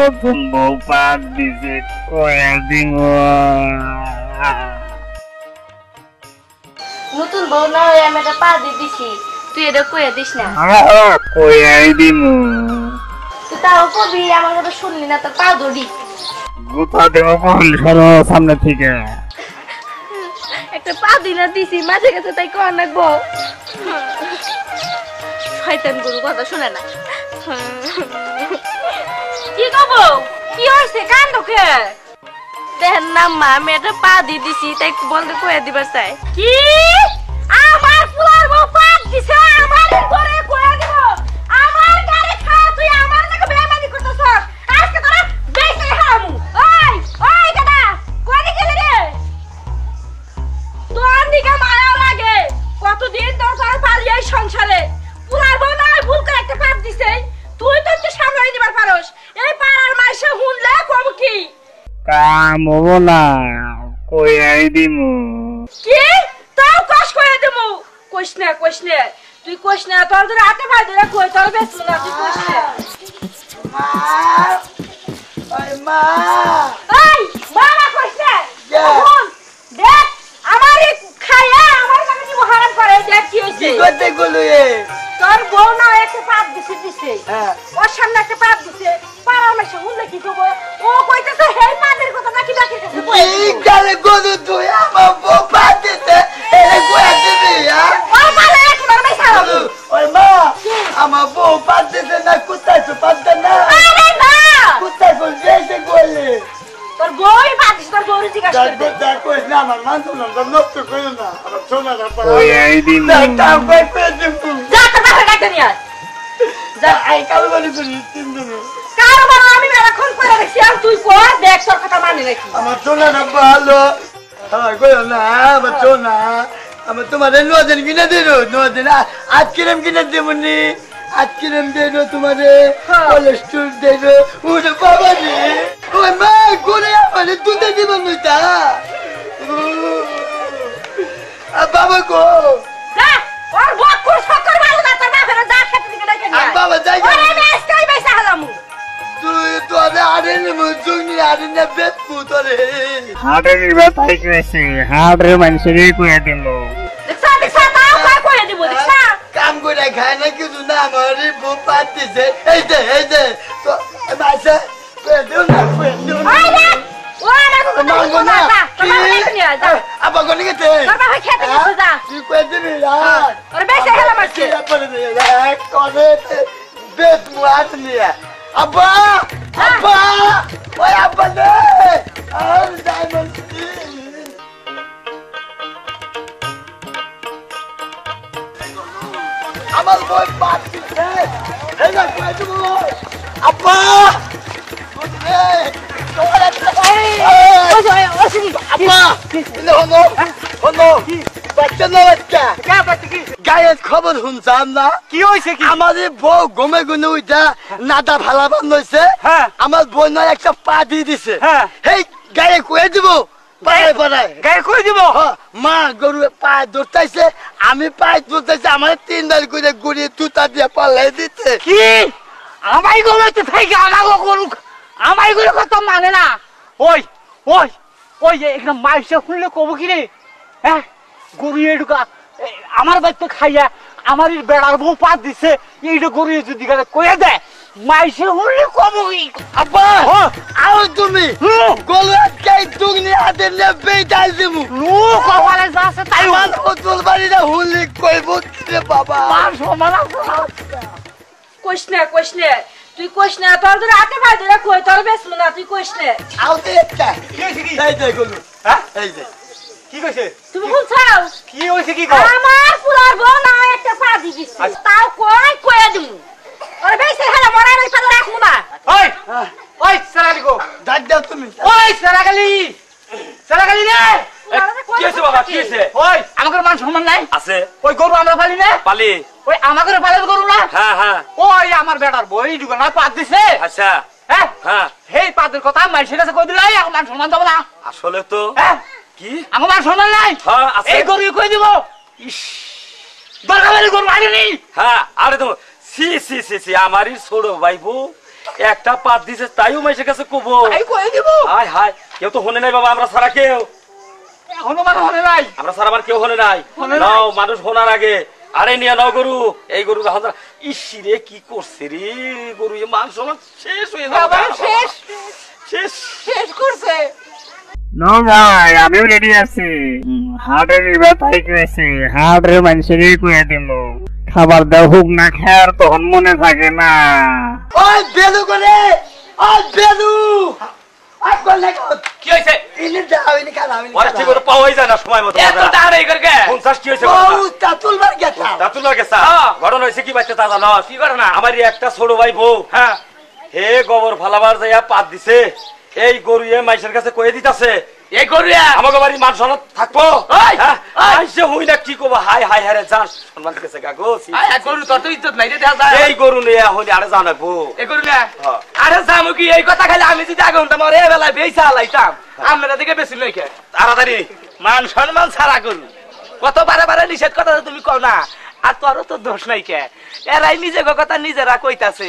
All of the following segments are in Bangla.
নতুন বউ পাত দিছে কয়া দিন নতুন বউ না আমি এটা পা দিয়ে দিছি তুই এটা কয়ে দিস না কয়াই দিমু তুই তাও কবি আমার কথা শুনলি না তোর পা ধরি গোপা দেব কোন সরো সামনে থেকে একটা পা দিনা দিছি মাঝে গেছে তাই কর নাকবো শয়তান গরু কথা শুনে না কি কবো কি হইছে কান্দকে দেখেন না মা আমি একটা পা দিয়ে দিছি তাই বলতে কয়ে দিবার চাই কি আমার ফুলার বউ পা দিছে আমার ঘরে কয়ে দিব আমার গাড়ি খায় তুই আমার নাকি বেমানি করতেছ আজকে তোরা বেঁচে হারামু ওই ওই দাদা কোনে গেলি রে তোর দিকে মায়া লাগে কতদিন তোর ঘরে পালিয়ে সংসারে ফুলার বউ না ভুল করে একটা পাপ দিছে তুই তো একটু সামলাই দিবার পারোস এই পাড়ার মাইসে হুনলে কম কি কাম হবো না কয়াই দিমু কি তাও কষ্ট করে দেবো কইস না তুই কইস না তোর ধরে হাতে পায়ে ধরে কই তোর বেশ না তুই কইস না মা ওই মা এই বাবা কইস না এখন দেখ আমারই খায়া আমার কাছে কি হারাম করে দেখ কি হইছে কি করতে গেল এ তোর বউ না একটা পাপ দিছে হ্যাঁ ওর সামনে একটা পাপ দিছে পাড়ার মাসে হুনলে কি করব ও কইতেছে হে মাদের কথা নাকি ডাকে কাছে এই গালে গদু তুই আমার বউ পাতেতে এরে কয়া দিবি ও মালে একবার মাই ছাড়ো ওই মা আমার বউ পাতেতে না কুত্তা তো পাতে না আরে না কুত্তা কোন যেতে গলে তোর বউই পাতিস তোর বউর জিজ্ঞাসা করতে দেখো না আমার মানতো না নষ্ট কইও না আমার সোনা না পারে কয়াই দিমু একটা কই পেয়ে দিবি যা তোর বাপের কাছে নিয়ে আয় যা আই কাল বলি করি তিন দিন কারো বাবা আমি মেরাক্ষণ করে রাখছি আর তুই কর দেখ তোর কথা মানে নাকি আমার সোনা না ভালো আমার কইও না আমার সোনা আমার তোমার নদিন কিনে দিল নদিন আজ কিরম কিনে দেবনি আজ কিরম দেবো তোমারে কোলেস্ট্রল দেবো ওরে বাবা রে ওই মা করে আমার দুধে দিব নইতা বাবা গো যা ওর বকুর সকর ভালো না তোর বাপের যা খেতে দিকে ডাকে নিয়ে আয় বাবা যাই ওরে আমি আজকেই বেঁচে হালামু তুই তো আরে মুজুনি আরে না বেপু তোরে হাটের ব্যথাই কইছে হাটের মানুষের কয়া দিমু দেখছা তাও কই দিব দেখছা কাম করে খায় না কিছু না আমার বউ পাতিছে এই যে তো মাসে কয়ে দিও না ওই দেখ ও আমার কথা মাঙ্গো না তোর বাপের কাছে নিয়ে আয় যা আবা কোন গেছে তোর বাপের খেতে গেছে যা তুই কয়ে দিবি না ওরে বেঁচে হালাম আজকে পরে দে করে বেত মুআত নিয়া আব্বা আব্বা ওই আব্বা নে আর ডায়মন্ড আমার বই পাট দিছে এই না কই দিব আব্বা বুঝলে তোরা আব্বা ইলে হনো বাচ্চা না বাচ্চা কে বাচ্চা কি গায়ের খবর শুনছাম না কি হইছে কি আমাদের বউ গমে গুনে উঠা নাদা ভালা বান্ধছে হ্যাঁ আমার বোনের একটা পা দিয়ে দিছে হ্যাঁ হেই গায়ে কয়ে দিব পায়ে পাড়ায় গায়ে কই দিব মা গরু পায়ে ধরতেছে আমি পায়ে ধরতেছে আমার 3 বার করে গুড়িয়ে তুতা দিয়ে পালাই দিতে কি আমাই গলাতে থেকে আমাগো করুক আমাই করে কথা মানে না ওই ওই ওই একদম মাইসে খুললে কব কি রে হ্যাঁ গরুয়ে ঢুকা আমার বাচ্চা খাইয়া আমার বেড়ার বউ পাত দিছে এইটা গরুয়ে যদি গেলে কয়ে দেয় মাইসে খুললে কব কি আব্বা আও তুমি গলু আটকাই দুগনি হাতে নে বেইতাই দিমু নো কপালে যাচ্ছে তাই আমার ওতল বাড়িটা হুলি কইব রে বাবা মান সমান আছে কইস না তুই কইস না তোর ধরে হাতে পায়ে ধরে কই তোর বেশ না তুই কইস না আউতে একটা কি হইছে কি এই যে গলু হ্যাঁ এই যে কি কইছে তুমি শুনছাও কি হইছে কি কও আমার পুরার বউ না একটা পা দি দিছে তাও কই দিমু ওরে বেশি হেলা মরার ওই পালা রাখমু না ওই ওই সারালি গো ডাক দাও তুমি ওই সারাগালি রে কি হইছে বাবা কি হইছে ওই আমাদের মান সম্মান নাই আছে ওই গরু আমরা পালি না পালি ওই আমাদের পালের গরু না হ্যাঁ হ্যাঁ ওই আমার বেটার বই ঢুকে না পাত দিছে আচ্ছা হ্যাঁ হ্যাঁ হেই পাতের কথা মাইসের কাছে কই দিলাই এখন মান সম্মান দেব না আসলে তো হ্যাঁ কি আমার মান সম্মান নাই হ্যাঁ আছে এই গরু কই দিব ইস দরকারি গরু আনিনি হ্যাঁ আরে তো সি সি সি সি আমারই ছোট ভাইবো একটা পাত দিছে তাইও মাইসের কাছে কবো এই কই দিব হাই হাই কেউ তো হনে নাই বাবা আমরা সারা কেউ এখনো মানে হনে নাই আমরা সারা আমার কেউ হনে নাই হনে নাই। নাও মানুষ হোনার আগে আরে নিয়ে নাও গরু এই গরু যখন ইসিরে কি করছে রে গরু এ মান সম্মান শেষ হয়ে যাবে আবার শেষ শেষ শেষ করছে নো ভাই আমিও রেডি আছি হাটের ব্যথাই করেছি হাটের মানুষেরই কুয়ে দিল খাবার দেওয়া হোক না খায়ার তখন মনে থাকে না ওই বেলু করে ওই বেলু আই বল না কি হইছে ইনি যাও ইনি খারাপ ইনি ওরে ঠিক মতো পাওয়াই যায় না সময় মতো এত দাঁড়াই করকে 50 কি হইছে ও তাতুল মার গেছা দাতুল গেছা ঘটনা হইছে কি বাচ্চা দাদা না কি ঘটনা আমারই একটা ছোট ভাই বউ হ্যাঁ হে গোবর ফালাবার যাইয়া পাত দিছে এই গরু এ মাইসের কাছে কয়ে দিতাছে এই গরুয়া আমাকে বাড়ি মান সম্মান থাকবো ওই, হ্যাঁ ওই। আইসে হই না কি কব হাই হাই হারে যাস সম্মান কেছে গাগো আয় গরু তোর তো ইজ্জত নাই রে দেখা যায় এই গরু নিয়ে হলি আরে জানাবো এই গরু না হ্যাঁ। আরে জামু কি এই কথা খালি আমি যদি আগে হতাম আরে বেলায় বেইসা আলাইতাম আমরা দিকে বেশি লই কে তাড়াতাড়ি মান সম্মান ছাড়া গরু কত বারে বারে নিষেধ কথা তুমি কও না আর তোরও তো দোষ নাই কে এরাই নিজে কথা নিজেরা কইতাছে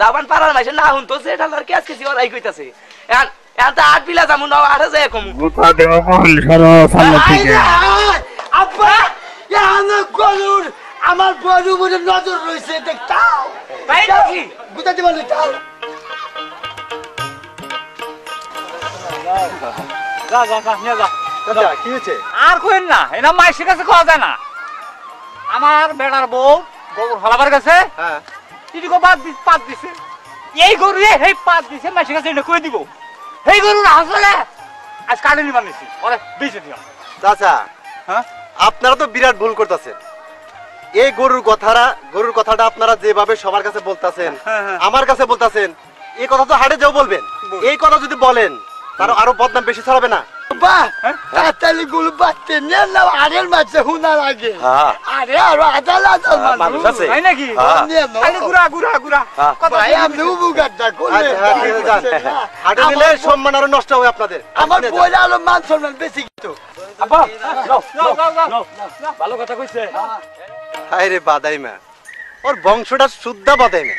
যাবান পারার মাইছে না হুন তো সেটা আর কে আজকে ওরাই কইতাছে এখন তো আট বিলা যামু না আরে যায় কম গোটা দেব কহল সরো সামনে থেকে আব্বা ইয়ানা গরুর আমার বড় বড় নজর রইছে দেখতাও তাই নাকি গুতা দিবা লইতাও যা যা যা নিয়ে যা দাদা কি হইছে আর কইন না এনা মাইসের কাছে খাওয়া যায় না আমার বেড়ার বউ গোবর ফলাবার কাছে হ্যাঁ তিনকো পাত দিছে এই গরু এই পাত দিছে মাইসের কাছে এটা কই দিব এই গরু না আসলে আজ কাটে নিবার নিছি ওরে বেঁচে দিও চাচা হ্যাঁ আপনারা তো বিরাট ভুল করতেছেন এই গরুর কথাটা আপনারা যেভাবে সবার কাছে বলতাছেন আমার কাছে বলতাছেন এই কথা তো হাটে যাও বলবেন এই কথা যদি বলেন তার আরো বদনাম বেশি ছড়াবে না বাহ তাতালি গুলো বাচ্চা নিয়ে নাও আরের মাঝে হুনা লাগে হ্যাঁ। আরে আরো আদালত মানুষ আছে তাই নাকি হ্যাঁ। নিয়ে নাও খালি গুড়া হ্যাঁ। কথা ভাই আপনি উবুগাটা করলে আচ্ছা, হ্যাঁ, ঠিক আছে, যান। হাটে নিলে সম্মান আরো নষ্ট হবে আপনাদের আমার বইলে আলো মান সম্মান বেশি কিন্তু আব্বা নাও যাও, যাও, যাও। নাও ভালো কথা কইছে হায় রে বাদাইমা ওর বংশটা শুদ্ধা বাদাইমা